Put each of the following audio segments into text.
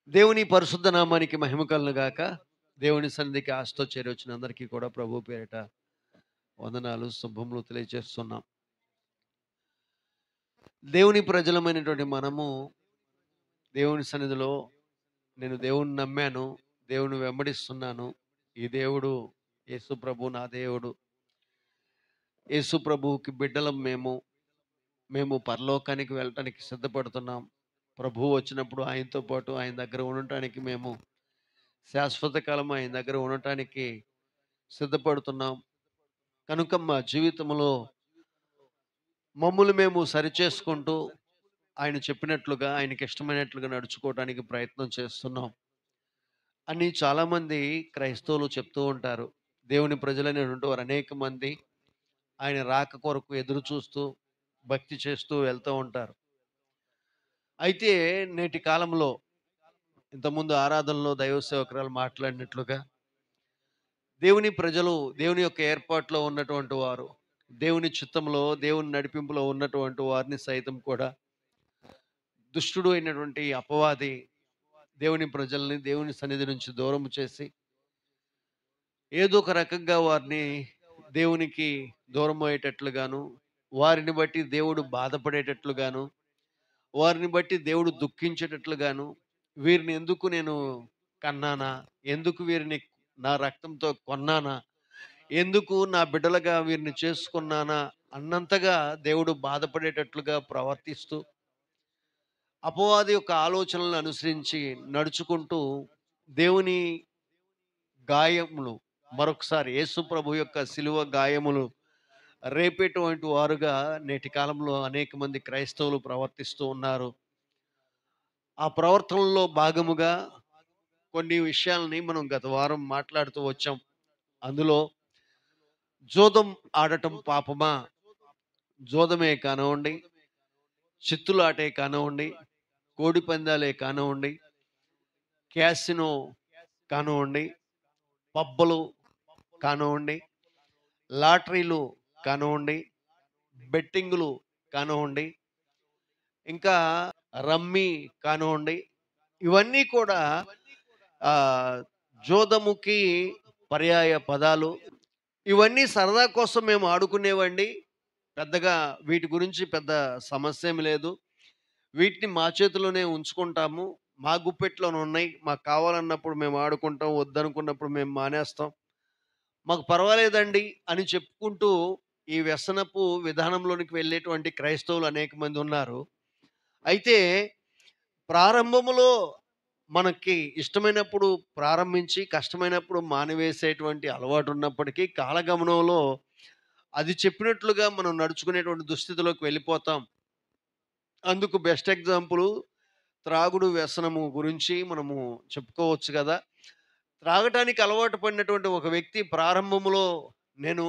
దేవుని పరిశుద్ధ నామానికి మహిమ కలుగును గాక. దేవుని సన్నిధికి ఆశతో చేరొచ్చిన అందరికీ కూడా ప్రభు పేరిట వందనాలు, శుభములు తెలియజేస్తున్నాం. దేవుని ప్రజలమైనటువంటి మనము దేవుని సన్నిధిలో నేను దేవుణ్ణి నమ్మాను, దేవుని వెంబడిస్తున్నాను. ఈ దేవుడు యేసు ప్రభు నా దేవుడు. యేసు ప్రభువుకి బిడ్డలం మేము. మేము పరలోకానికి వెళ్ళటానికి సిద్ధపడుతున్నాం. ప్రభువు వచ్చినప్పుడు ఆయనతో పాటు ఆయన దగ్గర ఉండటానికి మేము శాశ్వత కాలం ఆయన దగ్గర ఉండటానికి సిద్ధపడుతున్నాం. కనుక మా జీవితంలో మమ్ములు మేము సరిచేసుకుంటూ ఆయన చెప్పినట్లుగా ఆయనకి ఇష్టమైనట్లుగా నడుచుకోవడానికి ప్రయత్నం చేస్తున్నాం అని చాలామంది క్రైస్తవులు చెప్తూ ఉంటారు. దేవుని ప్రజలైనటువంటి వారు అనేక మంది ఆయన రాక కొరకు ఎదురు చూస్తూ భక్తి చేస్తూ వెళ్తూ ఉంటారు. అయితే నేటి కాలంలో ఇంతకుముందు ఆరాధనలో దైవ సేవకురాలు మాట్లాడినట్లుగా దేవుని ప్రజలు దేవుని యొక్క ఏర్పాటులో ఉన్నటువంటి వారు, దేవుని చిత్తంలో దేవుని నడిపింపులో ఉన్నటువంటి వారిని సైతం కూడా దుష్టుడు అయినటువంటి అపవాది దేవుని ప్రజల్ని దేవుని సన్నిధి నుంచి దూరం చేసి ఏదో ఒక రకంగా వారిని దేవునికి దూరం అయ్యేటట్లుగాను, వారిని బట్టి దేవుడు బాధపడేటట్లుగాను, వారిని బట్టి దేవుడు దుఃఖించేటట్లుగాను, వీరిని ఎందుకు నేను కన్నానా, ఎందుకు వీరిని నా రక్తంతో కొన్నానా, ఎందుకు నా బిడ్డలుగా వీరిని చేసుకున్నానా అన్నంతగా దేవుడు బాధపడేటట్లుగా ప్రవర్తిస్తూ అపవాది యొక్క ఆలోచనలను అనుసరించి నడుచుకుంటూ దేవుని గాయములు మరొకసారి యేసు ప్రభు యొక్క శిలువ గాయములు రేపేటువంటి వారుగా నేటి కాలంలో అనేక మంది క్రైస్తవులు ప్రవర్తిస్తూ ఉన్నారు. ఆ ప్రవర్తనలో భాగముగా కొన్ని విషయాలని మనం గత వారం మాట్లాడుతూ వచ్చాం. అందులో జూదం ఆడటం పాపమా? జూదమే కానివ్వండి, చిత్తులాటే కానివ్వండి, కోడి పందాలే కానివ్వండి, క్యాసినో కానివ్వండి, పబ్బులు కానివ్వండి, లాటరీలు కానివ్వండి, బెట్టింగులు కానివ్వండి, ఇంకా రమ్మీ కానివ్వండి, ఇవన్నీ కూడా జోదముకి పర్యాయ పదాలు. ఇవన్నీ సరదా కోసం మేము ఆడుకునేవండి. పెద్దగా వీటి గురించి పెద్ద సమస్య ఏమి లేదు. వీటిని మా చేతిలోనే ఉంచుకుంటాము. మా గుప్పెట్లోనే ఉన్నాయి. మాకు కావాలన్నప్పుడు మేము ఆడుకుంటాం. వద్దనుకున్నప్పుడు మేము మానేస్తాం. మాకు పర్వాలేదండి అని చెప్పుకుంటూ ఈ వ్యసనపు విధానంలోనికి వెళ్ళేటువంటి క్రైస్తవులు అనేక మంది ఉన్నారు. అయితే ప్రారంభములో మనకి ఇష్టమైనప్పుడు ప్రారంభించి, కష్టమైనప్పుడు మానివేసేటువంటి అలవాటు ఉన్నప్పటికీ కాలగమనంలో అది చెప్పినట్లుగా మనం నడుచుకునేటువంటి దుస్థితిలోకి వెళ్ళిపోతాం. అందుకు బెస్ట్ ఎగ్జాంపుల్ త్రాగుడు వ్యసనము గురించి మనము చెప్పుకోవచ్చు గదా! త్రాగటానికి అలవాటు పడినటువంటి ఒక వ్యక్తి ప్రారంభంలో నేను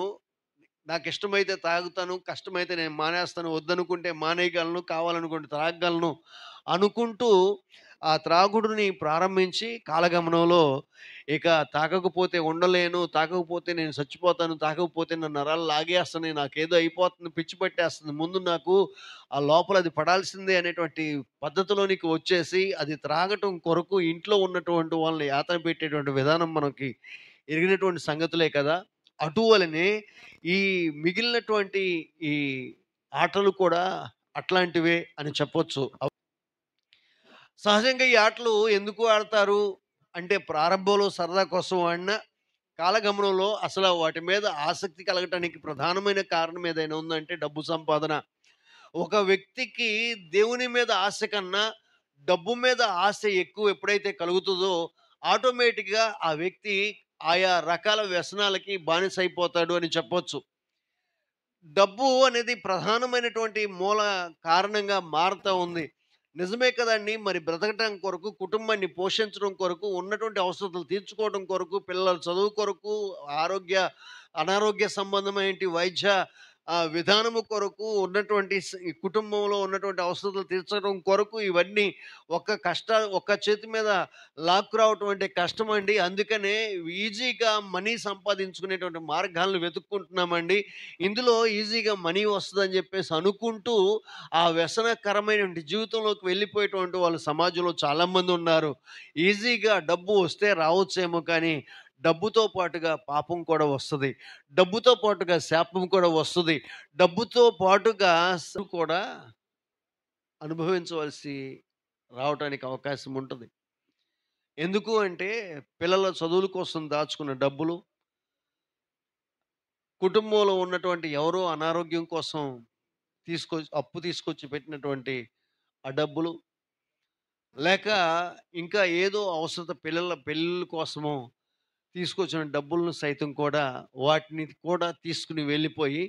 నాకిష్టమైతే తాగుతాను, కష్టమైతే నేను మానేస్తాను, వద్దనుకుంటే మానేయగలను, కావాలనుకుంటే త్రాగగలను అనుకుంటూ ఆ త్రాగుడుని ప్రారంభించి కాలగమనంలో ఇక తాగకపోతే ఉండలేను, తాగకపోతే నేను చచ్చిపోతాను, తాగకపోతే నా నరాలు లాగేస్తున్నాయి, నాకేదో అయిపోతుంది, పిచ్చి పట్టేస్తుంది, ముందు నాకు ఆ లోపల అది పడాల్సిందే అనేటువంటి పద్ధతిలోనికి వచ్చేసి అది త్రాగటం కొరకు ఇంట్లో ఉన్నటువంటి వాళ్ళని యాతన పెట్టేటువంటి విధానం మనకి ఎరిగినటువంటి సంగతులే కదా! అటువలనే ఈ మిగిలినటువంటి ఈ ఆటలు కూడా అట్లాంటివే అని చెప్పొచ్చు. సహజంగా ఈ ఆటలు ఎందుకు ఆడతారు అంటే ప్రారంభంలో సరదా కోసం ఆడినా, కాలగమనంలో అసలు వాటి మీద ఆసక్తి కలగటానికి ప్రధానమైన కారణం ఏదైనా ఉందంటే డబ్బు సంపాదన. ఒక వ్యక్తికి దేవుని మీద ఆశ కన్నా డబ్బు మీద ఆశ ఎక్కువ ఎప్పుడైతే కలుగుతుందో ఆటోమేటిక్‌గా ఆ వ్యక్తి ఆయా రకాల వ్యసనాలకి బానిసైపోతాడు అని చెప్పొచ్చు. డబ్బు అనేది ప్రధానమైనటువంటి మూల కారణంగా మారుతా ఉంది. నిజమే కదండీ! మరి బ్రతకటం కొరకు, కుటుంబాన్ని పోషించడం కొరకు, ఉన్నటువంటి అవసరతలు తీర్చుకోవడం కొరకు, పిల్లల చదువు కొరకు, ఆరోగ్య, అనారోగ్య సంబంధమైనటి వైద్య విధానము కొరకు ఉన్నటువంటి ఈ కుటుంబంలో ఉన్నటువంటి అవసరతలు తీర్చడం కొరకు ఇవన్నీ ఒక్క చేతి మీద లాక్కురావటం అంటే కష్టమండి. అందుకనే ఈజీగా మనీ సంపాదించుకునేటువంటి మార్గాలను వెతుక్కుంటున్నామండి. ఇందులో ఈజీగా మనీ వస్తదని జెప్పేసి అనుకుంటూ, ఆ వ్యసనకరమైనటువంటి జీవితంలోకి వెళ్ళిపోయేటువంటి వాళ్ళు సమాజంలో చాలామందున్నారు. ఈజీగా డబ్బు వస్తే రావచ్చేమో కానీ, డబ్బుతో పాటుగా పాపం కూడా వస్తది. డబ్బుతో పాటుగా శాపం కూడా వస్తది. డబ్బుతో పాటుగా కూడా అనుభవించవలసి రావటానికి అవకాశం ఉంటది. ఎందుకు అంటే, పిల్లల చదువుల కోసం దాచుకున్న డబ్బులు, కుటుంబంలో ఉన్నటువంటి ఎవరో అనారోగ్యం కోసం అప్పు తీసుకొచ్చి పెట్టినటువంటి ఆ డబ్బులు, లేక ఇంకా ఏదో అవసరత పిల్లల పెళ్ళిళ్ళ కోసమో తీసుకొచ్చిన డబ్బులను సైతం కూడా వాటిని కూడా తీసుకుని వెళ్ళిపోయి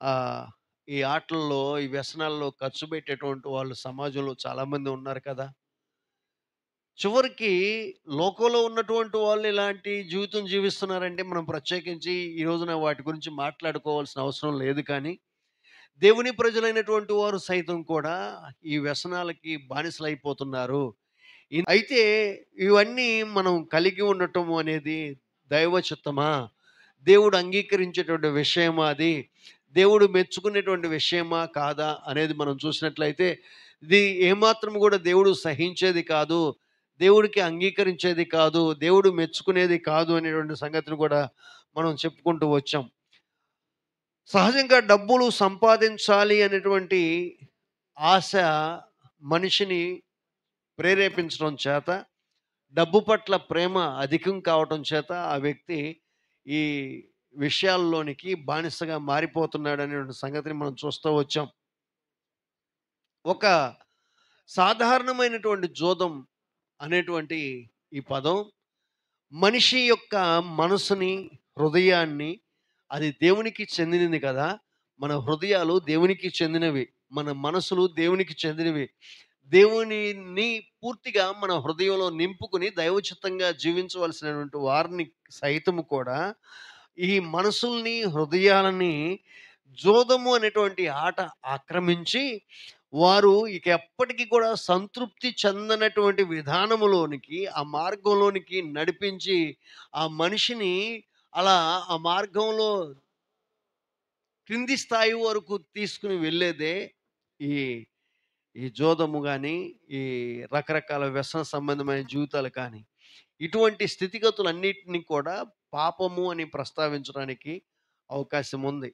ఆహ్, ఈ ఆటల్లో, ఈ వ్యసనాల్లో ఖర్చు పెట్టేటువంటి వాళ్ళు సమాజంలో చాలామంది ఉన్నారు కదా! చివరికి లోకంలో ఉన్నటువంటి వాళ్ళు ఎలాంటి జీవితం జీవిస్తున్నారంటే మనం ప్రత్యేకించి ఈ రోజున వాటి గురించి మాట్లాడుకోవాల్సిన అవసరం లేదు కానీ, దేవుని ప్రజలైనటువంటి వారు సైతం కూడా ఈ వ్యసనాలకి బానిసలైపోతున్నారు. అయితే ఇవన్నీ మనం కలిగి ఉండటము అనేది దైవ చిత్తమా? దేవుడు అంగీకరించేటువంటి విషయమా అది? దేవుడు మెచ్చుకునేటువంటి విషయమా? కాదా? అనేది మనం చూసినట్లయితే ఇది ఏమాత్రం గూడా దేవుడు సహించేది కాదు. దేవుడికి అంగీకరించేది కాదు. దేవుడు మెచ్చుకునేది కాదు అనేటువంటి సంగతిని కూడా మనం చెప్పుకుంటూ వచ్చాం. సహజంగా డబ్బులు సంపాదించాలి అనేటువంటి ఆశ మనిషిని ప్రేరేపించడం చేత, డబ్బు పట్ల ప్రేమ అధికం కావటం చేత ఆ వ్యక్తి ఈ విషయాల్లోనికి బానిసగా మారిపోతున్నాడనే సంగతిని మనం చూస్తూ వచ్చాం. ఒక సాధారణమైనటువంటి జోదం అనేటువంటి ఈ పదం మనిషి యొక్క మనసుని, హృదయాన్ని, అది దేవునికి చెందినది కదా! మన హృదయాలు దేవునికి చెందినవి. మన మనసులు దేవునికి చెందినవి. దేవునిని పూర్తిగా మన హృదయంలో నింపుకొని దైవచిత్తంగా జీవించవలసినటువంటి వారిని సైతము కూడా ఈ మనసుల్ని, హృదయాలని జోదము అనేటువంటి ఆట ఆక్రమించి, వారు ఇక ఎప్పటికి కూడా సంతృప్తి చెందనటువంటి విధానములోనికి, ఆ మార్గంలోనికి నడిపించి, ఆ మనిషిని అలా ఆ మార్గంలో క్రింది స్థాయి వరకు తీసుకొని వెళ్ళేదే ఈ ఈ జోదము గాని, ఈ రకరకాల వ్యసన సంబంధమైన జీవితాలు కానీ, ఇటువంటి స్థితిగతులన్నిటిని కూడా పాపము అని ప్రస్తావించడానికి అవకాశం ఉంది.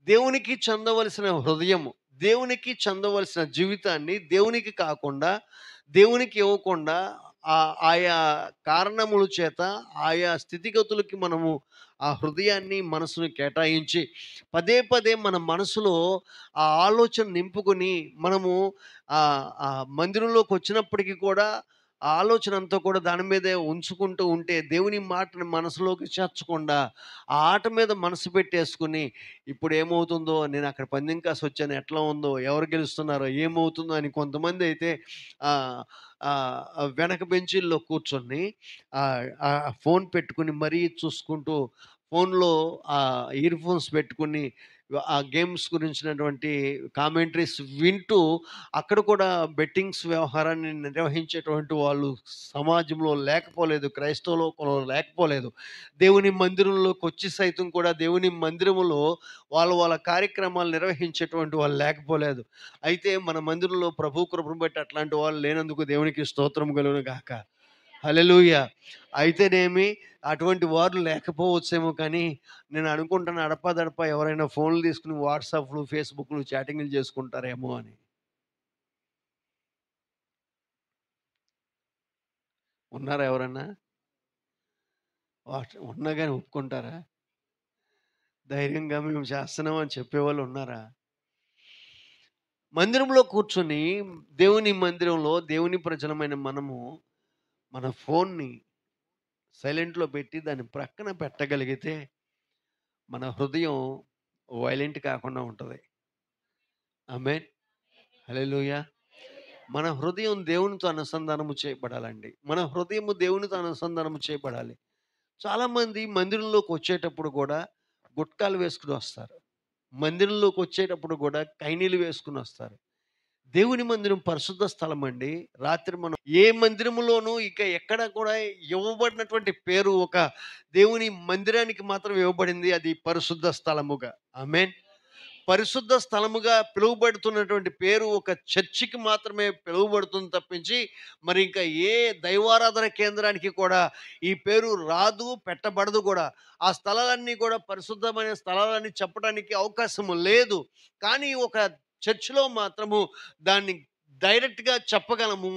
దేవునికి చెందవలసిన హృదయము, దేవునికి చెందవలసిన జీవితాన్ని దేవునికి కాకుండా, దేవునికి ఇవ్వకుండా ఆయా కారణముల చేత, ఆయా స్థితిగతులకి మనము ఆ హృదయాన్ని, మనసుని కేటాయించి, పదే పదే మన మనసులో ఆ ఆలోచన నింపుకొని, మనము మందిరంలోకొచ్చినప్పటికి కూడా ఆ ఆలోచన అంతా కూడా దాని మీదే ఉంచుకుంటూ ఉంటే, దేవుని మాటని మనసులోకి చేర్చకుండా, ఆ ఆట మీద మనసు పెట్టేసుకొని, ఇప్పుడేమవుతుందో, నేనక్కడ పందెం కాసొచ్చాను, ఎట్లా ఉందో, ఎవరు గెలుస్తున్నారో, ఏమవుతుందో అని కొంతమందయితే ఆహ్, వెనక బెంచీల్లో కూర్చొని ఫోన్ పెట్టుకొని మరీ చూసుకుంటూ, ఫోన్‌లో ఇయర్ ఫోన్స్ పెట్టుకొని, ఆ గేమ్స్ గురించినటువంటి కామెంటరీస్ వింటూ, అక్కడ కూడా బెట్టింగ్స్ వ్యవహారాన్ని నిర్వహించేటువంటి వాళ్ళు సమాజంలో లేకపోలేదు. క్రైస్తవ లోకంలో లేకపోలేదు. దేవుని మందిరంలోకొచ్చి సైతం కూడా దేవుని మందిరములో వాళ్ళ కార్యక్రమాలు నిర్వహించేటువంటి వాళ్ళు లేకపోలేదు. అయితే మన మందిరంలో ప్రభు కృపను బట్టి అట్లాంటి వాళ్ళు లేనందుకు దేవునికి స్తోత్రం కలుగును గాక. హల్లెలూయా! అయితేనేమి అటువంటి వారు లేకపోవచ్చేమో కానీ, నేను అనుకుంటున్నా అడపాదడపా ఎవరైనా ఫోన్‌లు తీసుకొని వాట్సాప్‌లు, ఫేస్‌బుక్‌లు చాటింగ్‌లు చేసుకుంటారేమో అని. ఉన్నారా ఎవరన్నా? ఉన్నా గాని ఒప్పుకుంటారా? ధైర్యంగా మేము చేస్తున్నాం అని చెప్పేవాళ్ళు ఉన్నారా? మందిరంలో కూర్చొని దేవుని మందిరంలో దేవుని ప్రజలమైన మనము మన ఫోన్‌ని సైలెంట్‌లో పెట్టి దాన్ని ప్రక్కన పెట్టగలిగితే మన హృదయం వైలెంట్ కాకుండా ఉంటది. ఆమేన్. హల్లెలూయా! మన హృదయం దేవునితో అనుసంధానము చేయబడాలండి. మన హృదయము దేవునితో అనుసంధానము చేయబడాలి. చాలామంది మందిరంలోకొచ్చేటప్పుడు గూడా గుట్కాలు వేసుకొని వస్తారు. మందిరంలోకి వచ్చేటప్పుడు కూడా కైనీలు వేసుకుని వస్తారు. దేవుని మందిరం పరిశుద్ధ స్థలం అండి. రాత్రి మనం ఏ మందిరములోనూ ఇక ఎక్కడ కూడా ఇవ్వబడినటువంటి పేరు ఒక దేవుని మందిరానికి మాత్రం ఇవ్వబడింది. అది పరిశుద్ధ స్థలముగా. ఆమేన్. పరిశుద్ధ స్థలముగా పిలువబడుతున్నటువంటి పేరు ఒక చర్చికి మాత్రమే పిలువబడుతుంది తప్పించి మరి ఇంకా ఏ దైవారాధన కేంద్రానికి కూడా ఈ పేరు రాదు, పెట్టబడదు కూడా. ఆ స్థలాలన్నీ కూడా పరిశుద్ధమైన స్థలాలని చెప్పడానికి అవకాశము లేదు. కానీ ఒక చర్చిలో మాత్రము దాన్ని డైరెక్ట్‌గా చెప్పగలము.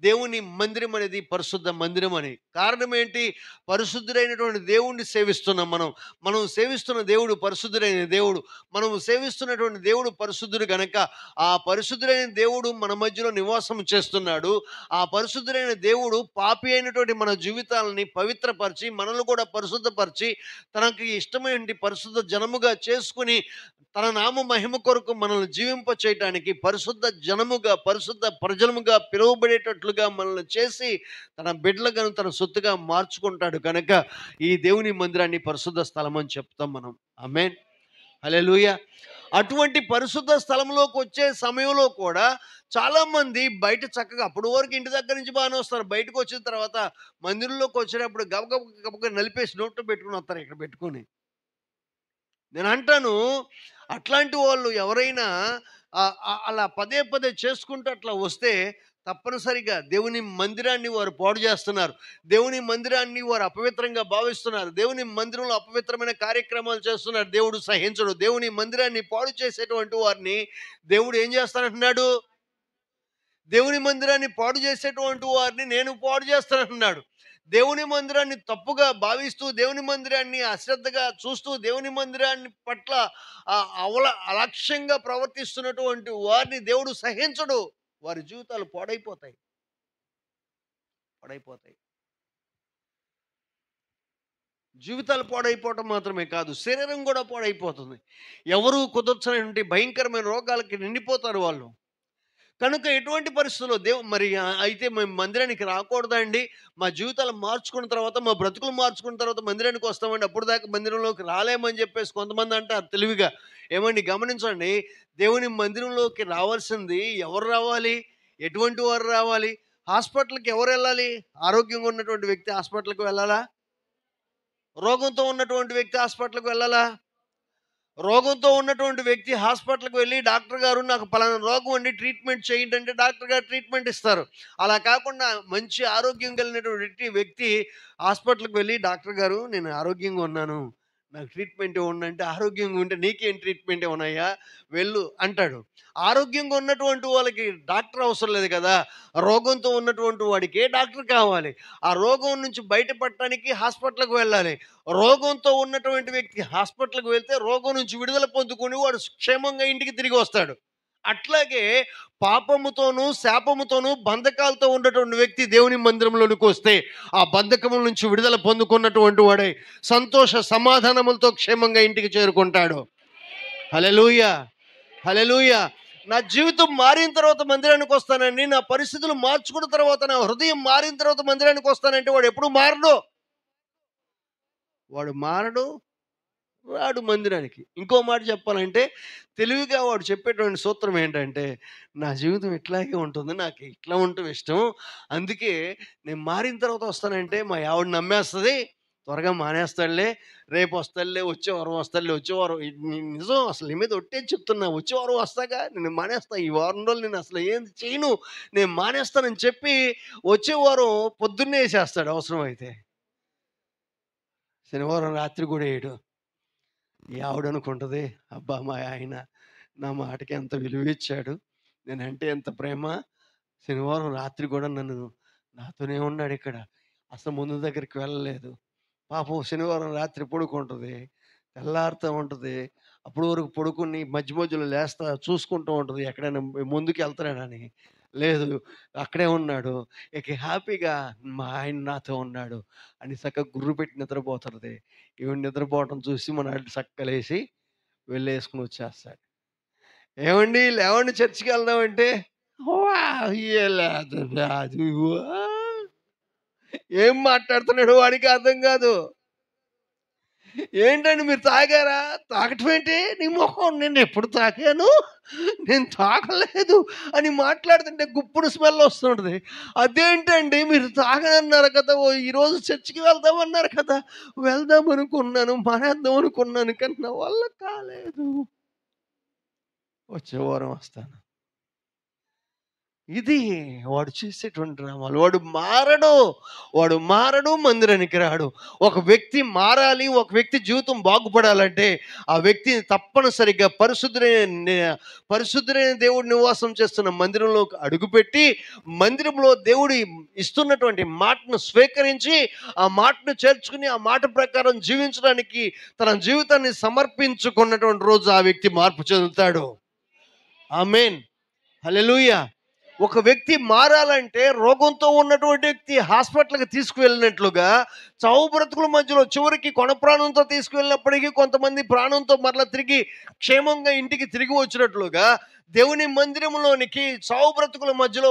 దేవుని మందిరం అనేది పరిశుద్ధ మందిరం అని. కారణం ఏంటి? పరిశుద్ధుడైనటువంటి దేవుణ్ణి సేవిస్తున్నాం మనం. మనం సేవిస్తున్న దేవుడు పరిశుద్ధుడైన దేవుడు. మనము సేవిస్తున్నటువంటి దేవుడు పరిశుద్ధుడు గనక, ఆ పరిశుద్ధుడైన దేవుడు మన మధ్యలో నివాసం చేస్తున్నాడు. ఆ పరిశుద్ధుడైన దేవుడు పాపి అయినటువంటి మన జీవితాలని పవిత్రపరిచి, మనల్ని కూడా పరిశుద్ధపరిచి, తనకి ఇష్టమైనటువంటి పరిశుద్ధ జనముగా చేసుకొని, తన నామ మహిమ కొరకు మనల్ని జీవింప చేయటానికి పరిశుద్ధ జనముగా, పరిశుద్ధ ప్రజలముగా పిలువబడేటట్లుగా మనల్ని చేసి, తన బిడ్డలుగాను తన సొత్తుగా మార్చుకుంటాడు కనుక, ఈ దేవుని మందిరాన్ని పరిశుద్ధ స్థలం అని చెప్తాం మనం. ఆమేన్. హల్లెలూయా. అటువంటి పరిశుద్ధ స్థలంలోకి వచ్చే సమయంలో కూడా చాలామంది బయట చక్కగా అప్పటి వరకు ఇంటి దగ్గర నుంచి బాగానే వస్తారు. బయటకు వచ్చిన తర్వాత మందిరంలోకి వచ్చేటప్పుడు గబగబ గబగబా నలిపేసి నోట్లో పెట్టుకొని వస్తారు ఇక్కడ పెట్టుకొని. నేను అంటాను, అట్లాంటి వాళ్ళు ఎవరైనా అలా పదే పదే చేసుకుంటూ అట్లా వస్తే తప్పనిసరిగా దేవుని మందిరాన్ని వారు పాడు చేస్తున్నారు. దేవుని మందిరాన్ని వారు అపవిత్రంగా భావిస్తున్నారు. దేవుని మందిరంలో అపవిత్రమైన కార్యక్రమాలు చేస్తున్నారు. దేవుడు సహించడు. దేవుని మందిరాన్ని పాడు చేసేటువంటి వారిని దేవుడు ఏం చేస్తానంటున్నాడు? దేవుని మందిరాన్ని పాడు చేసేటువంటి వారిని నేను పాడు చేస్తానంటున్నాడు. దేవుని మందిరాన్ని తప్పుగా భావిస్తూ, దేవుని మందిరాన్ని అశ్రద్ధగా చూస్తూ, దేవుని మందిరాన్ని పట్ల అలక్ష్యంగా ప్రవర్తిస్తున్నటువంటి వారిని దేవుడు సహించడు. వారి జీవితాలు పాడైపోతాయి. పాడైపోతాయి. జీవితాలు పాడైపోవటం మాత్రమే కాదు, శరీరం కూడా పాడైపోతుంది. ఎవరు కుదర్చనటువంటి భయంకరమైన రోగాలకి నిండిపోతారు వాళ్ళు. కనుక ఎటువంటి పరిస్థితుల్లో మరి అయితే మేము మందిరానికి రాకూడదా అండి? మా జీవితాలు మార్చుకున్న తర్వాత, మా బ్రతుకులు మార్చుకున్న తర్వాత మందిరానికి వస్తామండి. అప్పుడు దాకా మందిరంలోకి రాలేమని చెప్పేసి కొంతమంది అంటారు తెలివిగా. ఏమండి గమనించండి, దేవుని మందిరంలోకి రావాల్సింది ఎవరు రావాలి? ఎటువంటి వారు రావాలి? హాస్పిటల్‌కి ఎవరు వెళ్ళాలి? ఆరోగ్యంగా ఉన్నటువంటి వ్యక్తి హాస్పిటల్‌కి వెళ్ళాలా? రోగంతో ఉన్నటువంటి వ్యక్తి హాస్పిటల్‌కి వెళ్ళాలా? రోగంతో ఉన్నటువంటి వ్యక్తి హాస్పిటల్‌కి వెళ్ళి డాక్టర్ గారు నాకు పలానా రోగం అండి ట్రీట్మెంట్ చేయండి అంటే డాక్టర్ గారు ట్రీట్మెంట్ ఇస్తారు. అలా కాకుండా మంచి ఆరోగ్యం కలిగినటువంటి వ్యక్తి హాస్పిటల్‌కి వెళ్ళి డాక్టర్ గారు నేను ఆరోగ్యంగా ఉన్నాను. నాకు ట్రీట్మెంట్ ఇవ్వండి అంటే ఆరోగ్యంగా ఉంటే నీకేం ట్రీట్మెంట్ ఇవ్వనయ్యా వెళ్ళు అంటాడు. ఆరోగ్యంగా ఉన్నటువంటి వాళ్ళకి డాక్టర్ అవసరం లేదు కదా! రోగంతో ఉన్నటువంటి వాడికే డాక్టర్ కావాలి. ఆ రోగం నుంచి బయటపడటానికి హాస్పిటల్‌కి వెళ్ళాలి. రోగంతో ఉన్నటువంటి వ్యక్తి హాస్పిటల్‌కి వెళ్తే రోగం నుంచి విడుదల పొందుకొని వాడు క్షేమంగా ఇంటికి తిరిగి వస్తాడు. అట్లాగే పాపముతోనూ, శాపముతోనూ, బంధకాలతో ఉన్నటువంటి వ్యక్తి దేవుని మందిరంలోనికి వస్తే ఆ బంధకముల నుంచి విడుదల పొందుకున్నటువంటి వాడై సంతోష సమాధానములతో క్షేమంగా ఇంటికి చేరుకుంటాడు. హల్లెలూయా. హల్లెలూయా. నా జీవితం మారిన తర్వాత మందిరానికి వస్తానండి, నా పరిస్థితులు మార్చుకున్న తర్వాత, నా హృదయం మారిన తర్వాత మందిరానికి వస్తానంటే వాడు ఎప్పుడు మారడు. వాడు మారడు, రాడు మందిరానికి. ఇంకో మాట చెప్పాలంటే తెలివిగా వాడు చెప్పేటువంటి సూత్రం ఏంటంటే, నా జీవితం ఇట్లాగే ఉంటుంది, నాకు ఇట్లా ఉండటం ఇష్టం, అందుకే నేను మారిన తర్వాత వస్తానంటే మా ఆవిడ నమ్మేస్తుంది, త్వరగా మానేస్తాడులే, రేపు వస్తాడులే, వచ్చే వారం వస్తాడులే, వచ్చే వారం నిజం అసలు నీ మీద ఒట్టేసి చెప్తున్నా, వచ్చే వారం వస్తాగా నేను మానేస్తా, ఈ వారం రోజులు నేను అసలు ఏం చేయను, నేను మానేస్తానని చెప్పి వచ్చే వారం పొద్దున్నే వేసేస్తాడు అవసరం అయితే. శనివారం రాత్రి కూడా వేయడు. ఈ ఆవిడ అనుకుంటుంది, అబ్బా మా ఆయన నా మాటకి ఎంత విలువ ఇచ్చాడు, నేనంటే ఎంత ప్రేమ, శనివారం రాత్రి కూడా నన్ను నాతోనే ఉన్నాడు ఇక్కడ, అసలు ముందు దగ్గరికి వెళ్ళలేదు. పాపం శనివారం రాత్రి పడుకుంటుంది, తెల్లారుతూ ఉంటుంది, అప్పటి వరకు పడుకుని మధ్య మధ్యలో లేస్తా చూసుకుంటూ ఉంటుంది ఎక్కడైనా ముందుకు వెళ్తున్నాడని. లేదు, అక్కడే ఉన్నాడు, ఇక హ్యాపీగా మా ఆయన నాతో ఉన్నాడు అని చక్కగా గుర్రు పెట్టి నిద్రపోతుంది. ఈవిడ నిద్రపోవటం చూసి మన చక్కగా లేసి వెళ్ళేసుకుని వచ్చేస్తాడు. ఏమండి లేవండి చర్చికి వెళ్దామంటే లేదు రాదు, ఏం మాట్లాడుతున్నాడు వాడికి అర్థం కాదు. ఏంటండి మీరు తాగారా? తాగటం ఏంటి? నీ మొహం నేను ఎప్పుడు తాగాను? నేను తాగలేదు అని మాట్లాడుతుంటే గుప్పుడు స్మెల్ వస్తుంటది. అదేంటండి మీరు తాగనన్నారు కదా! ఈరోజు చర్చికి వెళ్దామన్నారు కదా! వెళ్దాం అనుకున్నాను, మానేద్దాం అనుకున్నాను కానీ నా వల్ల కాలేదు. వచ్చే వారం వస్తాను. ఇది వాడు చేసేటువంటి డ్రామాలు. వాడు మారడు, మందిరానికి రాడు. ఒక వ్యక్తి మారాలి, ఒక వ్యక్తి జీవితం బాగుపడాలంటే ఆ వ్యక్తిని తప్పనిసరిగా పరిశుద్ధుడైన దేవుడు నివాసం చేస్తున్న మందిరంలోకి అడుగుపెట్టి, మందిరంలో దేవుడు ఇస్తున్నటువంటి మాటను స్వీకరించి, ఆ మాటను చేర్చుకుని ఆ మాట ప్రకారం జీవించడానికి తన జీవితాన్ని సమర్పించుకున్నటువంటి రోజు ఆ వ్యక్తి మార్పు చెందుతాడు. ఆమేన్. హల్లెలూయా. ఒక వ్యక్తి మారాలంటే రోగంతో ఉన్నటువంటి వ్యక్తి హాస్పిటల్కి తీసుకువెళ్ళినట్లుగా చావు బ్రతుకుల మధ్యలో చివరికి కొన ప్రాణంతో తీసుకువెళ్ళినప్పటికీ కొంతమంది ప్రాణంతో మరలా తిరిగి క్షేమంగా ఇంటికి తిరిగి వచ్చినట్లుగా దేవుని మందిరంలోనికి చావు బ్రతుకుల మధ్యలో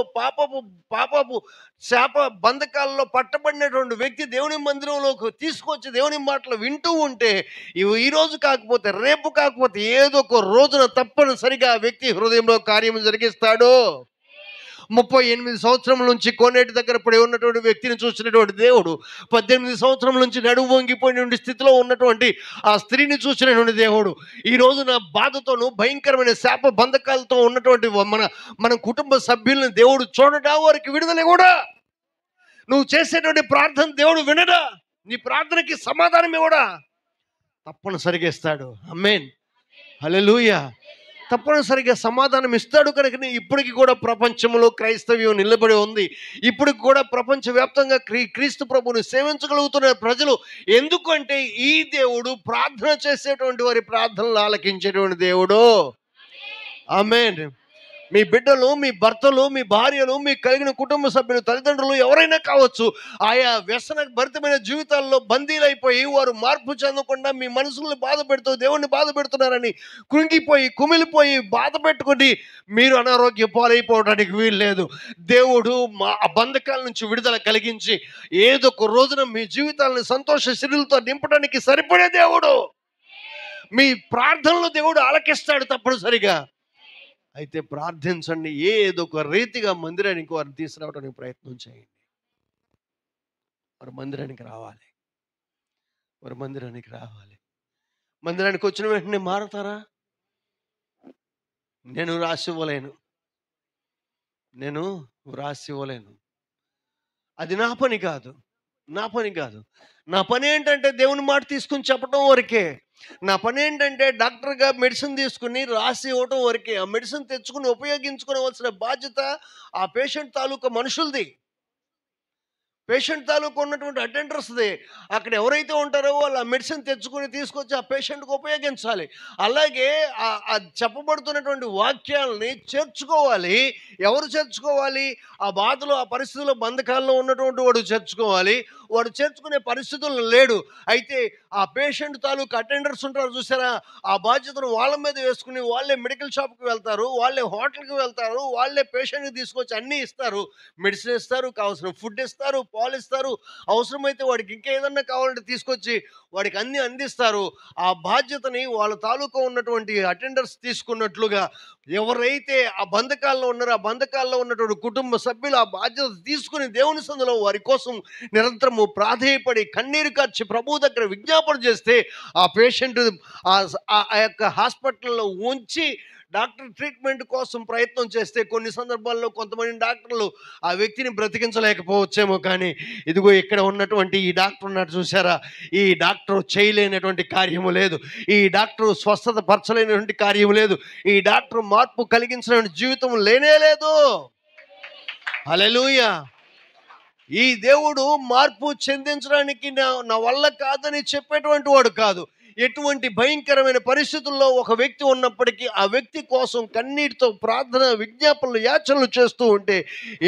పాపపు శాప బంధకాలలో పట్టబడినటువంటి వ్యక్తి దేవుని మందిరంలోకి తీసుకొచ్చి దేవుని మాటలు వింటూ ఉంటే ఇవి ఈ రోజు కాకపోతే రేపు కాకపోతే ఏదో ఒక రోజున తప్పనిసరిగా ఆ వ్యక్తి హృదయంలో కార్యం జరిగిస్తాడు. 38 సంవత్సరముల నుంచి కోనేటి దగ్గర పడి ఉన్నటువంటి వ్యక్తిని చూసినటువంటి దేవుడు 18 సంవత్సరముల నుంచి నడుము వంగిపోయిన స్థితిలో ఉన్నటువంటి ఆ స్త్రీని చూసినటువంటి దేవుడు ఈ రోజు నా బాధతోనూ భయంకరమైన శాప బంధకాలతో ఉన్నటువంటి మన కుటుంబ సభ్యులను దేవుడు చూడడా, వారికి విడుదల కూడా. నువ్వు చేసేటువంటి ప్రార్థన దేవుడు వినడా, నీ ప్రార్థనకి సమాధానం ఇవ్వడా, తప్పనిసరిగా ఇస్తాడు. ఆమేన్. హల్లెలూయా. తప్పనిసరిగా సమాధానం ఇస్తాడు. కనుక ఇప్పటికి కూడా ప్రపంచంలో క్రైస్తవ్యం నిలబడి ఉంది. ఇప్పటికి కూడా ప్రపంచవ్యాప్తంగా క్రీస్తు ప్రభువుని సేవించగలుగుతున్న ప్రజలు. ఎందుకంటే ఈ దేవుడు ప్రార్థన చేసేటువంటి వారి ప్రార్థనలు ఆలకించేటువంటి దేవుడు. ఆమేన్. మీ బిడ్డలు, మీ భర్తలు, మీ భార్యలు, మీకు కలిగిన కుటుంబ సభ్యులు, తల్లిదండ్రులు ఎవరైనా కావచ్చు, ఆయా వ్యసన భరితమైన జీవితాల్లో బందీలైపోయి వారు మార్పు చెందకుండా మీ మనసులను బాధ పెడుతూ దేవుణ్ణి బాధ పెడుతున్నారని కృంగిపోయి కుమిలిపోయి బాధ పెట్టుకుని మీరు అనారోగ్య పాలైపోవడానికి వీలు లేదు. దేవుడు ఆ బంధకాల నుంచి విడుదల కలిగించి ఏదో ఒక రోజున మీ జీవితాలను సంతోష శిరులతో నింపడానికి సరిపడే దేవుడు. మీ ప్రార్థనలు దేవుడు ఆలకిస్తాడు తప్పనిసరిగా. అయితే ప్రార్థించండి. ఏదో ఒక రీతిగా మందిరానికి వారిని తీసుకురావడానికి ప్రయత్నం చేయండి. వారు మందిరానికి రావాలి. మందిరానికి వచ్చిన వెంటనే మారుతారా? నేను రాసి ఇవ్వలేను. అది నా పని కాదు. నా పని ఏంటంటే దేవుని మాట తీసుకుని చెప్పడం వరకే. నా పని ఏంటంటే డాక్టర్గా మెడిసిన్ తీసుకుని రాసి ఇవ్వటం వరకే. ఆ మెడిసిన్ తెచ్చుకుని ఉపయోగించుకోవాల్సిన బాధ్యత ఆ పేషెంట్ తాలూకా మనుషులది. పేషెంట్ తాలూకు ఉన్నటువంటి అటెండర్స్ది. అక్కడ ఎవరైతే ఉంటారో వాళ్ళు ఆ మెడిసిన్ తెచ్చుకుని తీసుకొచ్చి ఆ పేషెంట్కి ఉపయోగించాలి. అలాగే ఆ చెప్పబడుతున్నటువంటి వాక్యాలని చేర్చుకోవాలి. ఎవరు చేర్చుకోవాలి? ఆ బాధలో, ఆ పరిస్థితుల్లో, బంధకాల్లో ఉన్నటువంటి వాడు చేర్చుకోవాలి. వాడు చేర్చుకునే పరిస్థితుల్లో లేడు. అయితే ఆ పేషెంట్ తాలూకు అటెండర్స్ ఉంటారు చూసారా, ఆ బాధ్యతను వాళ్ళ మీద వేసుకుని వాళ్ళే మెడికల్ షాప్కి వెళ్తారు, వాళ్ళే హోటల్కి వెళ్తారు, వాళ్ళే పేషెంట్కి తీసుకొచ్చి అన్నీ ఇస్తారు. మెడిసిన్ ఇస్తారు, కావాల్సిన ఫుడ్ ఇస్తారు, పాలు ఇస్తారు, అవసరమైతే వాడికి ఇంకా ఏదన్నా కావాలంటే తీసుకొచ్చి వాడికి అన్నీ అందిస్తారు. ఆ బాధ్యతని వాళ్ళ తాలూకా ఉన్నటువంటి అటెండర్స్ తీసుకున్నట్లుగా ఎవరైతే ఆ బంధకాల్లో ఉన్నారో ఆ బంధకాల్లో ఉన్నటువంటి కుటుంబ సభ్యులు ఆ బాధ్యత తీసుకుని దేవుని సందులో వారి కోసం నిరంతరము ప్రాధేయపడి కన్నీరు కార్చి ప్రభు దగ్గర విజ్ఞాపన చేస్తే ఆ పేషెంట్ ఆ యొక్క హాస్పిటల్లో ఉంచి డాక్టర్ ట్రీట్మెంట్ కోసం ప్రయత్నం చేస్తే కొన్ని సందర్భాల్లో కొంతమంది డాక్టర్లు ఆ వ్యక్తిని బ్రతికించలేకపోవచ్చేమో, కానీ ఇదిగో ఇక్కడ ఉన్నటువంటి ఈ డాక్టర్ ఉన్నాడు చూసారా, ఈ డాక్టర్ చేయలేనటువంటి కార్యము లేదు, ఈ డాక్టర్ స్వస్థత పరచలేనటువంటి కార్యము లేదు, ఈ డాక్టర్ మార్పు కలిగించినటువంటి జీవితం లేనే లేదు. హల్లెలూయా. ఈ దేవుడు మార్పు చెందించడానికి నా వల్ల కాదని చెప్పేటువంటి వాడు కాదు. ఎటువంటి భయంకరమైన పరిస్థితుల్లో ఒక వ్యక్తి ఉన్నప్పటికీ ఆ వ్యక్తి కోసం కన్నీటితో ప్రార్థన, విజ్ఞాపనలు, యాచనలు చేస్తూ ఉంటే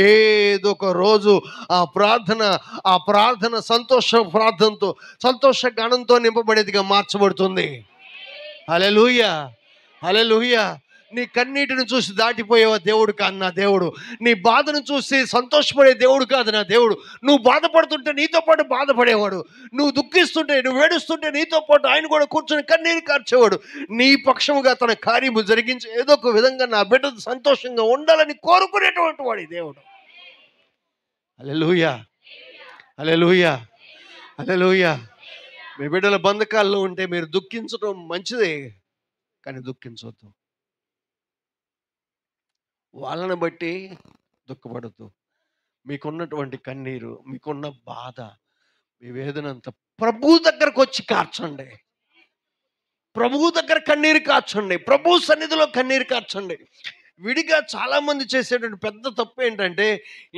ఏదో ఒక రోజు ఆ ప్రార్థన సంతోష గానంతో నింపబడేదిగా మార్చబడుతుంది. హల్లెలూయా. నీ కన్నీటిని చూసి దాటిపోయేవా దేవుడు కాదు నా దేవుడు. నీ బాధను చూసి సంతోషపడే దేవుడు కాదు నా దేవుడు. నువ్వు బాధపడుతుంటే నీతో పాటు బాధపడేవాడు. నువ్వు దుఃఖిస్తుంటే, నువ్వు ఏడుస్తుంటే నీతో పాటు ఆయన కూడా కూర్చొని కన్నీరు కార్చేవాడు. నీ పక్షముగా తన కార్యము జరిగించి ఏదో ఒక విధంగా నా బిడ్డ సంతోషంగా ఉండాలని కోరుకునేటువంటి వాడు ఈ దేవుడు. హల్లెలూయా, హల్లెలూయా, హల్లెలూయా. మీ బిడ్డల బంధకాల్లో ఉంటే మీరు దుఃఖించడం మంచిదే, కానీ దుఃఖించవద్దు. వాళ్ళని బట్టి దుఃఖపడద్దు. మీకున్నటువంటి కన్నీరు, మీకున్న బాధ, మీ వేదనంతా ప్రభు దగ్గరకు వచ్చి కార్చండి. ప్రభువు దగ్గర కన్నీరు కార్చండి. ప్రభు సన్నిధిలో కన్నీరు కార్చండి. విడిగా చాలామంది చేసేటువంటి పెద్ద తప్పు ఏంటంటే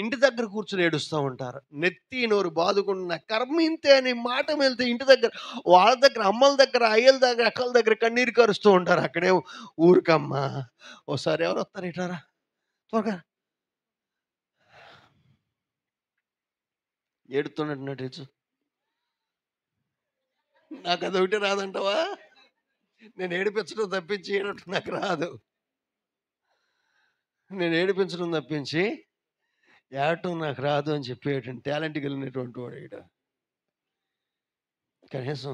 ఇంటి దగ్గర కూర్చొని ఏడుస్తూ ఉంటారు. నెత్తి నోరు బాదుకున్న కర్మ ఇంతే అని మాట వెళ్తే ఇంటి దగ్గర వాళ్ళ దగ్గర, అమ్మల దగ్గర, అయ్యల దగ్గర, అక్కల దగ్గర కన్నీరు కరుస్తూ ఉంటారు. అక్కడే ఊరికమ్మా ఓసారి ఎవరు వస్తారు ఇటారా త్వరగా ఏడుతున్నట్టు నటించు. నాకు అదొకటి రాదంటావా? నేను ఏడిపించడం తప్పించి ఏడటం నాకు రాదు. నేను ఏడిపించడం తప్పించి ఏడటం నాకు రాదు అని చెప్పేటువంటి టాలెంట్ కలిగినటువంటి వాడు ఈడ. కనీసం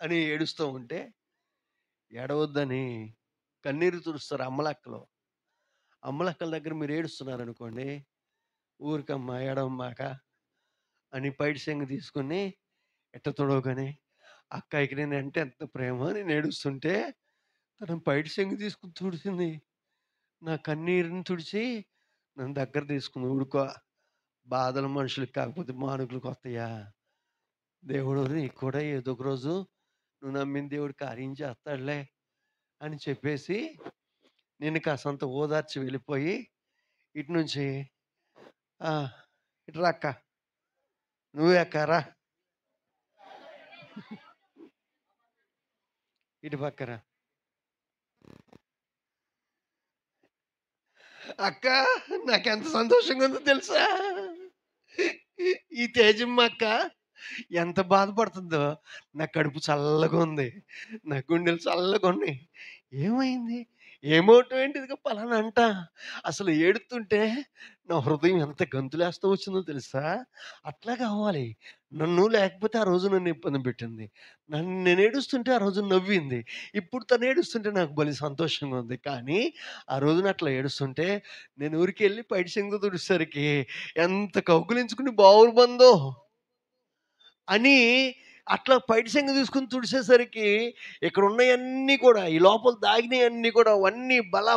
అని ఏడుస్తూ ఉంటే ఏడవద్దని కన్నీరు తుడుస్తారు అమ్మలక్కలు. అమ్మలక్కల దగ్గర మీరు ఏడుస్తున్నారనుకోండి, ఊరికమ్మా ఏడవమ్మాక అని పైడి సెంగు తీసుకుని ఎట్ట తొడవగానే అక్కకి నేను అంటే ఎంత ప్రేమ నేను ఏడుస్తుంటే తను పైడి సెంగు తీసుకుని తుడిచింది. నా కన్నీరుని తుడిచి నన్ను దగ్గర తీసుకుంది. ఊడుకో, బాధలు మనుషులకు కాకపోతే మానుకులకు వస్తాయా? దేవుడు నీకు కూడా ఏదో ఒక రోజు నువ్వు నమ్మిన దేవుడు కార్యం చేస్తాడులే అని చెప్పేసి నిన్ను కాసంత ఓదార్చి వెళ్ళిపోయి ఇటు నుంచి ఇటు రాక్క, నువ్వే అక్కరా, ఇటు పక్కరా అక్క, నాకెంత సంతోషంగా ఉందో తెలుసా? ఈ తేజమ్మ అక్క ఎంత బాధపడుతుందో. నా కడుపు చల్లగా ఉంది, నా గుండెలు చల్లగా ఉన్నాయి. ఏమైంది? ఏమవటం ఏంటిది పలానా అంట. అసలు ఏడుతుంటే నా హృదయం ఎంత గంతులేస్తూ వచ్చిందో తెలుసా? అట్లా కావాలి. నన్ను లేకపోతే ఆ రోజు నన్ను ఇబ్బంది పెట్టింది. నేను ఏడుస్తుంటే ఆ రోజు నవ్వింది. ఇప్పుడు తను ఏడుస్తుంటే నాకు భలే సంతోషంగా ఉంది. కానీ ఆ రోజున అట్లా ఏడుస్తుంటే నేను ఊరికి వెళ్ళి పైడి చెంగు తుడిసరికి ఎంత కౌగులించుకుని బావులు బందో అని అట్లా పైడి సెంగ తీసుకుని తుడిసేసరికి ఇక్కడ ఉన్నవన్నీ కూడా, ఈ లోపల దాగినవన్నీ కూడా అవన్నీ బల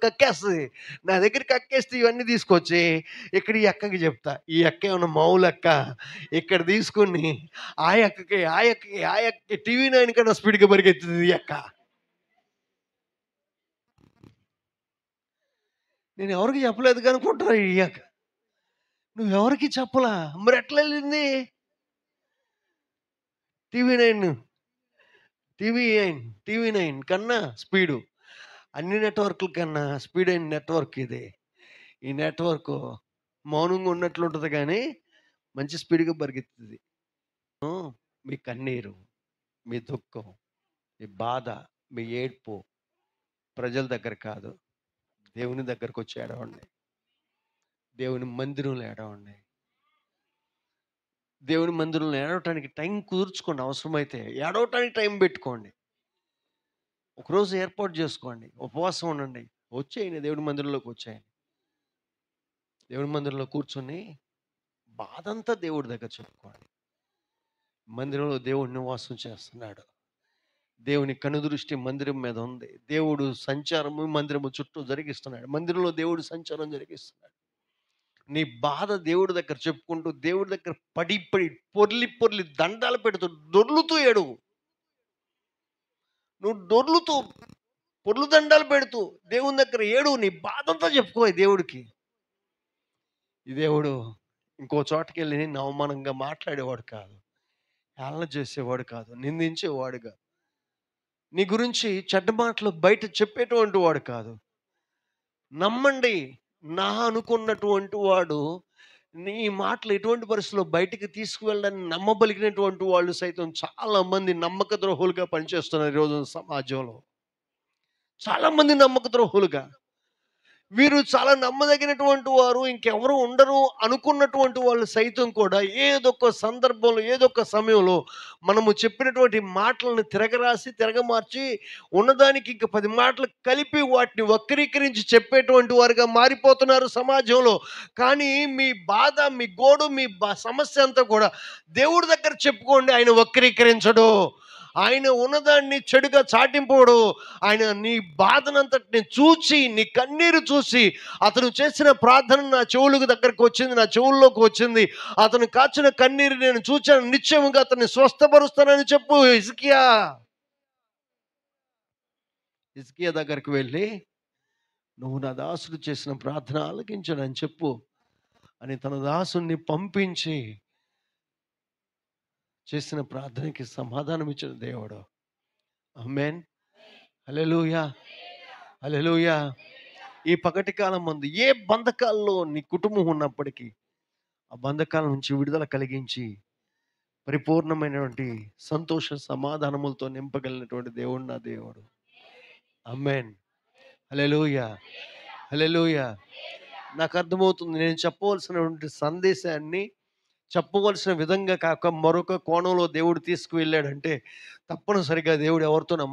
కక్కేస్తుంది. నా దగ్గర కక్కేస్తే ఇవన్నీ తీసుకొచ్చి ఇక్కడ ఈ అక్కకి చెప్తా. ఈ అక్క ఏమన్నా మామూలు అక్క? ఇక్కడ తీసుకుని ఆ అక్కకి టీవీ 9 కన్నా స్పీడ్గా పరిగెత్తుతుంది ఈ అక్క. నేను ఎవరికి చెప్పలేదు కనుకుంటారా ఈ అక్క? నువ్వెవరికి చెప్పలా, మరి ఎట్లా వెళ్ళింది? టీవీ నైన్ కన్నా స్పీడు, అన్ని నెట్వర్క్ల కన్నా స్పీడ్ అయిన నెట్వర్క్ ఇది. ఈ నెట్వర్క్ మౌనంగా ఉన్నట్లు ఉంటుంది కానీ మంచి స్పీడ్గా పరిగెత్తుతుంది. మీ కన్నీరు, మీ దుఃఖం, మీ బాధ, మీ ఏడ్పు ప్రజల దగ్గర కాదు, దేవుని దగ్గరకు వచ్చి ఏడవండి. దేవుని మందిరంలో ఏడవండి. దేవుని మందిరంలో ఏడవటానికి టైం కుదుర్చుకోండి. అవసరమైతే ఏడవటానికి టైం పెట్టుకోండి. ఒకరోజు ఏర్పాటు చేసుకోండి, ఉపవాసం ఉండండి, వచ్చేయండి దేవుని మందిరంలోకి వచ్చేయండి. దేవుని మందిరంలో కూర్చొని బాధంతా దేవుడి దగ్గర చెప్పుకోండి. మందిరంలో దేవుడు నివాసం చేస్తున్నాడు. దేవుని కనుదృష్టి మందిరం మీద ఉంది. దేవుడు సంచారము మందిరము చుట్టూ జరిగిస్తున్నాడు. మందిరంలో దేవుడు సంచారం జరిగిస్తున్నాడు. నీ బాధ దేవుడి దగ్గర చెప్పుకుంటూ దేవుడి దగ్గర పడి పొర్లి దండాలు పెడుతూ దొర్లుతూ ఏడువు. నువ్వు దొర్లుతూ పొర్లు దండాలు పెడుతూ దేవుని దగ్గర ఏడువు. నీ బాధంతా చెప్పుకో దేవుడికి. ఈ దేవుడు ఇంకో చోటకి వెళ్ళి నిన్ను అవమానంగా మాట్లాడేవాడు కాదు, హేళన చేసేవాడు కాదు, నిందించేవాడుగా, నీ గురించి చెడ్డ మాటలు బయట చెప్పేటువంటి వాడు కాదు. నమ్మండి, నా అనుకున్నటువంటి వాడు నీ మాటలు ఎటువంటి పరిస్థితుల్లో బయటికి తీసుకువెళ్ళడానికి నమ్మబలిగినటువంటి వాళ్ళు సైతం చాలా మంది నమ్మక ద్రోహులుగా పనిచేస్తున్నారు ఈరోజు సమాజంలో. చాలామంది నమ్మక ద్రోహులుగా, వీరు చాలా నమ్మదగినటువంటి వారు, ఇంకెవరు ఉండరు అనుకున్నటువంటి వాళ్ళు సైతం కూడా ఏదొక సందర్భంలో, ఏదొక సమయంలో మనము చెప్పినటువంటి మాటలను తిరగరాసి, తిరగమార్చి ఉన్నదానికి ఇంక 10 మాటలు కలిపి వాటిని వక్రీకరించి చెప్పేటువంటి వారుగా మారిపోతున్నారు సమాజంలో. కానీ మీ బాధ, మీ గోడు, మీ సమస్య అంతా కూడా దేవుడి దగ్గర చెప్పుకోండి. ఆయన వక్రీకరించడు. ఆయన ఉన్నదాన్ని చెడుగా చాటింపడు. ఆయన నీ బాధనంతటిని చూచి, నీ కన్నీరు చూసి, అతను చేసిన ప్రార్థన నా చెవులకు దగ్గరకు వచ్చింది, నా చెవుల్లోకి వచ్చింది, అతను కాచిన కన్నీరు నేను చూచాను, నిశ్చయముగా అతన్ని స్వస్థపరుస్తానని చెప్పు. హిజ్కియా దగ్గరికి వెళ్ళి, నువ్వు నా దాసుడు చేసిన ప్రార్థన ఆలకించానని చెప్పు అని తన దాసుని పంపించి చేసిన ప్రార్థనకి సమాధానం ఇచ్చిన దేవుడు. ఆమేన్. హల్లెలూయా, హల్లెలూయా. ఈ పగటి కాలం మందు ఏ బంధకాల్లో నీ కుటుంబం ఉన్నప్పటికీ ఆ బంధకాల నుంచి విడుదల కలిగించి పరిపూర్ణమైనటువంటి సంతోష సమాధానములతో నింపగలిగినటువంటి దేవుడు నా దేవుడు. ఆమేన్. హల్లెలూయా, హల్లెలూయా. నాకు అర్థమవుతుంది, నేను చెప్పవలసినటువంటి సందేశాన్ని చెప్పవలసిన విధంగా కాక మరొక కోణంలో దేవుడు తీసుకువెళ్ళాడంటే తప్పనిసరిగా దేవుడు ఎవరితోనో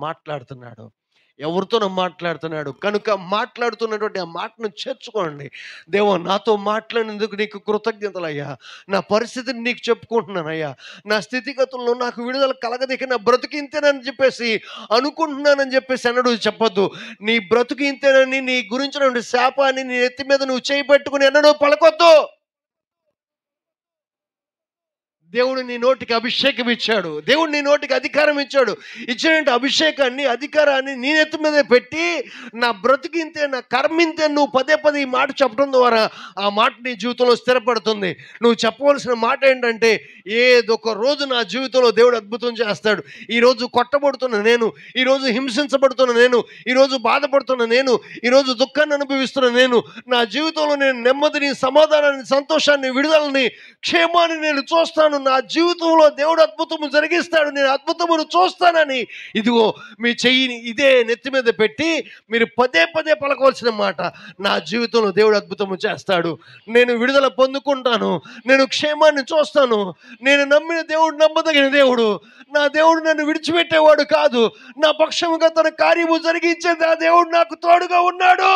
మాట్లాడుతున్నాడు కనుక మాట్లాడుతున్నటువంటి ఆ మాటను చేర్చుకోండి. దేవా, నాతో మాట్లాడినందుకు నీకు కృతజ్ఞతలయ్యా. నా పరిస్థితిని నీకు చెప్పుకుంటున్నానయ్యా. నా స్థితిగతుల్లో నాకు విడుదల కలగదిక నా బ్రతుకు ఇంతేనని చెప్పేసి అనుకుంటున్నానని చెప్పేసి అన్నడు చెప్పొద్దు. నీ బ్రతుకు ఇంతేనని, నీ గురించినటువంటి శాపాన్ని నీ ఎత్తి మీద నువ్వు చేయి పెట్టుకుని అన్నడు పలకొద్దు. దేవుడు నీ నోటికి అభిషేకం ఇచ్చాడు. దేవుడు నీ నోటికి అధికారం ఇచ్చాడు. ఇచ్చినటువంటి అభిషేకాన్ని, అధికారాన్ని నీ నెత్తి మీద పెట్టి నా బ్రతికింతే, నా కర్మింతే నువ్వు పదే పదే ఈ మాట చెప్పడం ద్వారా ఆ మాట నీ జీవితంలో స్థిరపడుతుంది. నువ్వు చెప్పవలసిన మాట ఏంటంటే, ఏదొక రోజు నా జీవితంలో దేవుడు అద్భుతం చేస్తాడు. ఈరోజు కొట్టబడుతున్న నేను, ఈరోజు హింసించబడుతున్న నేను, ఈరోజు బాధపడుతున్న నేను, ఈరోజు దుఃఖాన్ని అనుభవిస్తున్న నేను, నా జీవితంలో నేను నెమ్మదిని, సమాధానాన్ని, సంతోషాన్ని, విడుదలని, క్షేమాన్ని నేను చూస్తాను. నా జీవితంలో దేవుడు అద్భుతము జరిగిస్తాడు. నేను అద్భుతమును చూస్తానని ఇదిగో మీ చెయ్యిని ఇదే నెత్తి మీద పెట్టి మీరు పదే పదే పలకవలసిన మాట, నా జీవితంలో దేవుడు అద్భుతము చేస్తాడు. నేను విడుదల పొందుకుంటాను. నేను క్షేమాన్ని చూస్తాను. నేను నమ్మిన దేవుడు నమ్మదగిన దేవుడు. నా దేవుడు నన్ను విడిచిపెట్టేవాడు కాదు. నా పక్షముగా తన కార్యము జరిగించేది ఆ దేవుడు నాకు తోడుగా ఉన్నాడు.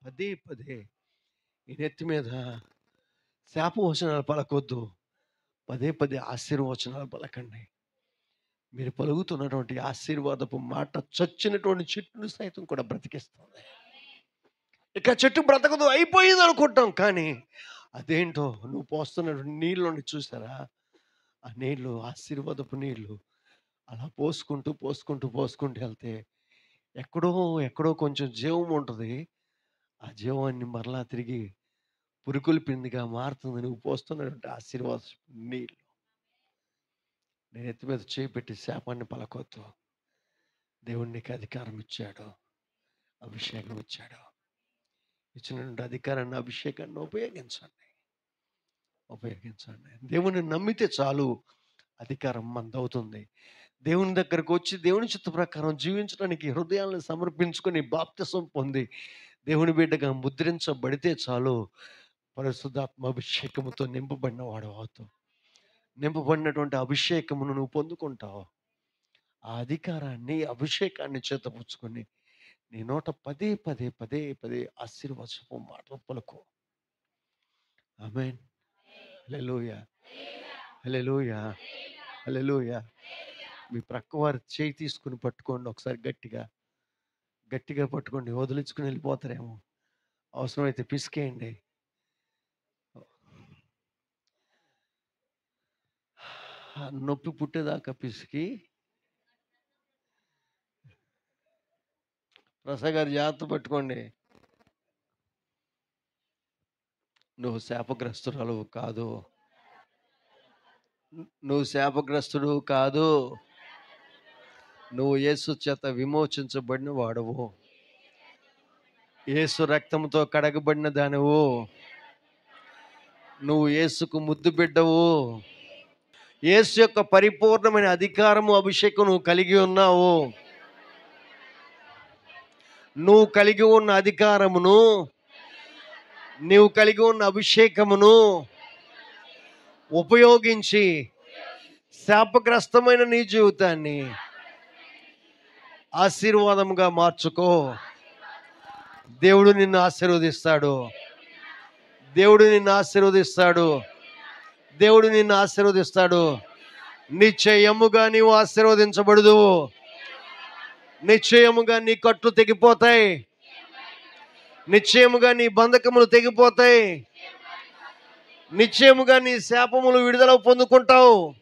పదే పదే ఈ నెత్తి మీద శాపవచనాలు పలకొద్దు. పదే పదే ఆశీర్వచనాలు పలకండి. మీరు పలుకుతున్నటువంటి ఆశీర్వాదపు మాట చచ్చినటువంటి చెట్టును సైతం కూడా బ్రతికిస్తుంది. ఇక చెట్టు బ్రతకదు, అయిపోయింది అనుకుంటాం. కానీ అదేంటో నువ్వు పోస్తున్నటువంటి నీళ్ళని చూసారా? ఆ నీళ్ళు ఆశీర్వాదపు నీళ్ళు అలా పోసుకుంటూ పోసుకుంటూ పోసుకుంటూ వెళ్తే ఎక్కడో కొంచెం జీవం ఉంటుంది. ఆ జీవాన్ని మరలా తిరిగి పురుకులు పిండిగా మారుతుంది. నువ్వు పోస్తున్నటువంటి ఆశీర్వాద నీళ్ళు. నేను ఎత్తి మీద చేపెట్టి శాపాన్ని పలకొద్దు. దేవుడు నీకు అధికారం ఇచ్చాడు, అభిషేకం ఇచ్చాడు. ఇచ్చినటువంటి అధికారాన్ని, అభిషేకాన్ని ఉపయోగించండి. దేవుని నమ్మితే చాలు, అధికారం మనదవుతుంది. దేవుని దగ్గరకు వచ్చి దేవుని చిత్త ప్రకారం జీవించడానికి హృదయాలను సమర్పించుకొని బాప్తిసం పొంది దేవుని బిడ్డగా ముద్రించబడితే చాలు, పరిశుద్ధాత్మ అభిషేకముతో నింపబడిన వాడు అవుతావు. నింపబడినటువంటి అభిషేకమును నువ్వు పొందుకుంటావు. ఆ అధికారాన్ని, అభిషేకాన్ని చేతపుచ్చుకొని నీ నోట పదే పదే పదే పదే ఆశీర్వాదపు మాటలు పలుకు. ఆమేన్. హల్లెలూయా, హల్లెలూయా, హల్లెలూయా. మీ ప్రక్క వారి చేయి తీసుకుని పట్టుకోండి. ఒకసారి గట్టిగా గట్టిగా పట్టుకోండి. వదిలించుకుని వెళ్ళిపోతారేమో. అవసరమైతే పిసికేయండి. నొప్పి పుట్టేదాకా పిసికి, ప్రసాద్ గారు జాగ్రత్త పట్టుకోండి. నువ్వు శాపగ్రస్తురాలు కాదు. నువ్వు శాపగ్రస్తుడు కాదు. నువ్వు యేసు చేత విమోచించబడిన వాడవు. యేసు రక్తంతో కడగబడిన దానివు. నువ్వు యేసుకు ముద్దు బిడ్డవు. యేసు యొక్క పరిపూర్ణమైన అధికారము, అభిషేకం నువ్వు కలిగి ఉన్నావు. నువ్వు కలిగి ఉన్న అధికారమును, నీవు కలిగి ఉన్న అభిషేకమును ఉపయోగించి శాపగ్రస్తమైన నీ జీవితాన్ని ఆశీర్వాదముగా మార్చుకో. దేవుడు నిన్ను ఆశీర్వదిస్తాడు. దేవుడు నిన్ను ఆశీర్వదిస్తాడు. దేవుడు నిన్ను ఆశీర్వదిస్తాడు. నిశ్చయముగా నీవు ఆశీర్వదించబడదు. నిశ్చయముగా నీ కట్లు తెగిపోతాయి. నిశ్చయముగా నీ బంధకములు తెగిపోతాయి. నిశ్చయముగా నీ శాపములు విడుదల పొందుకుంటావు.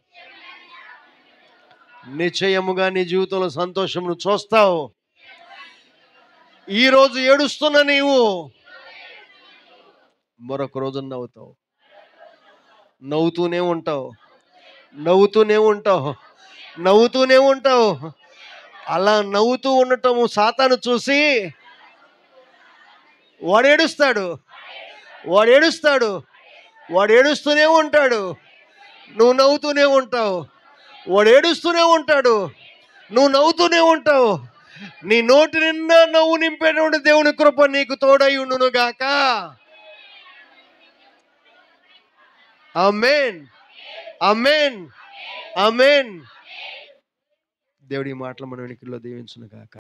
నిశ్చయముగా నీ జీవితంలో సంతోషమును చూస్తావు. ఈరోజు ఏడుస్తున్న నీవు మరొక రోజు నవ్వుతావు. నవ్వుతూనే ఉంటావు. నవ్వుతూనే ఉంటావు. నవ్వుతూనే ఉంటావు. అలా నవ్వుతూ ఉండటము సాతాను చూసి వాడు ఏడుస్తాడు. వాడు ఏడుస్తాడు. వాడు ఏడుస్తూనే ఉంటాడు. నువ్వు నవ్వుతూనే ఉంటావు. వాడు ఏడుస్తూనే ఉంటాడు. నువ్వు నవ్వుతూనే ఉంటావు. నీ నోటి నిండా నవ్వు నింపేటువంటి దేవుని కృప నీకు తోడై ఉండును గాక. ఆమేన్. ఆమేన్. ఆమేన్. దేవుడి మాటలు మన వెనుకల్లో దీవించును గాక.